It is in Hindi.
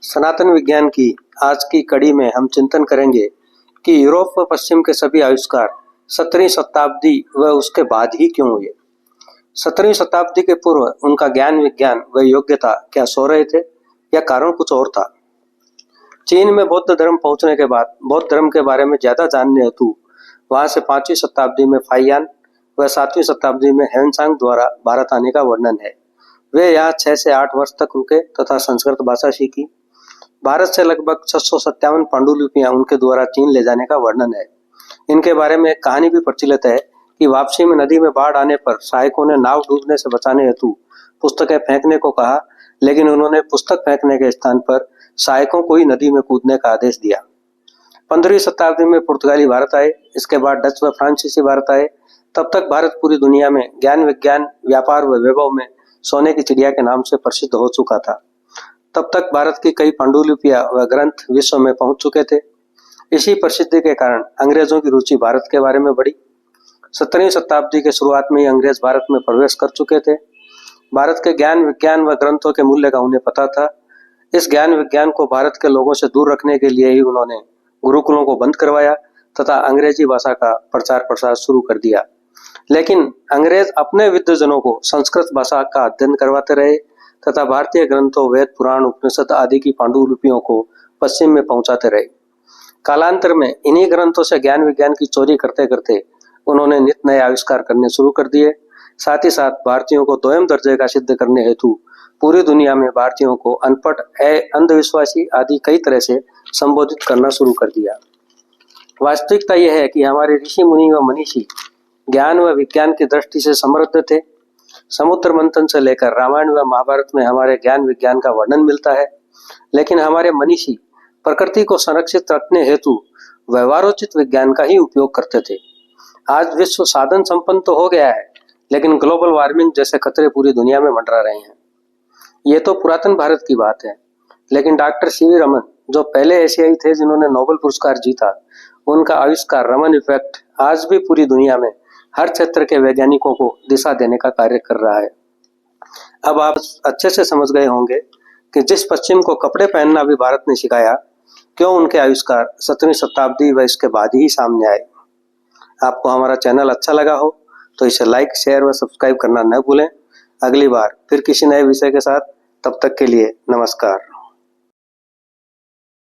सनातन विज्ञान की आज की कड़ी में हम चिंतन करेंगे कि यूरोप व पश्चिम के सभी आविष्कार 17वीं शताब्दी व उसके बाद ही क्यों हुए। 17वीं शताब्दी के पूर्व उनका ज्ञान विज्ञान व योग्यता क्या सो रहे थे या कारण कुछ और था। चीन में बौद्ध धर्म पहुंचने के बाद बौद्ध धर्म के बारे में ज्यादा जानने हेतु वहां से 5वीं शताब्दी में फाइयान व 7वीं शताब्दी में ह्वेनसांग द्वारा भारत आने का वर्णन है। वे यहाँ 6 से 8 वर्ष तक रुके तथा संस्कृत भाषा सीखी। भारत से लगभग 657 पांडुलिपियां उनके द्वारा चीन ले जाने का वर्णन है। इनके बारे में एक कहानी भी प्रचलित है कि वापसी में नदी में बाढ़ आने पर सहायकों ने नाव डूबने से बचाने हेतु पुस्तकें फेंकने को कहा, लेकिन उन्होंने पुस्तक फेंकने के स्थान पर सहायकों को ही नदी में कूदने का आदेश दिया। 15वीं शताब्दी में पुर्तगाली भारत आए, इसके बाद डच व फ्रांसीसी भारत आए। तब तक भारत पूरी दुनिया में ज्ञान विज्ञान व्यापार व वैभव में सोने की चिड़िया के नाम से प्रसिद्ध हो चुका था। तब तक भारत की कई पांडुलिपियां व ग्रंथ विश्व में पहुंच चुके थे। इसी प्रसिद्धि के कारण अंग्रेजों की रुचि भारत के बारे में बढ़ी। 17वीं शताब्दी के शुरुआत में ही अंग्रेज भारत में प्रवेश कर चुके थे। भारत के ज्ञान विज्ञान व ग्रंथों के मूल्य का उन्हें पता था। इस ज्ञान विज्ञान को भारत के लोगों से दूर रखने के लिए ही उन्होंने गुरुकुलों को बंद करवाया तथा अंग्रेजी भाषा का प्रचार प्रसार शुरू कर दिया। लेकिन अंग्रेज अपने विद्वजनों को संस्कृत भाषा का अध्ययन करवाते रहे तथा भारतीय ग्रंथों वेद पुराण उपनिषद आदि की पांडुलिपियों को पश्चिम में पहुंचाते रहे। कालांतर में इन्हीं ग्रंथों से ज्ञान विज्ञान की चोरी करते करते उन्होंने नित नए आविष्कार करने शुरू कर दिए। साथ ही साथ भारतीयों को दोयम दर्जे का सिद्ध करने हेतु पूरी दुनिया में भारतीयों को अनपढ़ अंधविश्वासी आदि कई तरह से संबोधित करना शुरू कर दिया। वास्तविकता यह है कि हमारे ऋषि मुनि व मनीषी ज्ञान व विज्ञान की दृष्टि से समृद्ध थे। समुद्र मंथन से लेकर रामायण व महाभारत में हमारे ज्ञान विज्ञान का वर्णन मिलता है, लेकिन हमारे मनीषी प्रकृति को संरक्षित रखने हेतु व्यवहारोचित विज्ञान का ही उपयोग करते थे। आज विश्व साधन संपन्न तो हो गया है, लेकिन ग्लोबल वार्मिंग जैसे खतरे पूरी दुनिया में मंडरा रहे हैं। ये तो पुरातन भारत की बात है, लेकिन डॉक्टर सीवी रमन जो पहले एशियाई थे जिन्होंने नोबेल पुरस्कार जीता, उनका आविष्कार रमन इफेक्ट आज भी पूरी दुनिया में हर क्षेत्र के वैज्ञानिकों को दिशा देने का कार्य कर रहा है। अब आप अच्छे से समझ गए होंगे कि जिस पश्चिम को कपड़े पहनना भी भारत ने सिखाया, क्यों उनके आविष्कार 17वीं शताब्दी व इसके बाद ही सामने आए। आपको हमारा चैनल अच्छा लगा हो तो इसे लाइक शेयर व सब्सक्राइब करना न भूलें। अगली बार फिर किसी नए विषय के साथ, तब तक के लिए नमस्कार।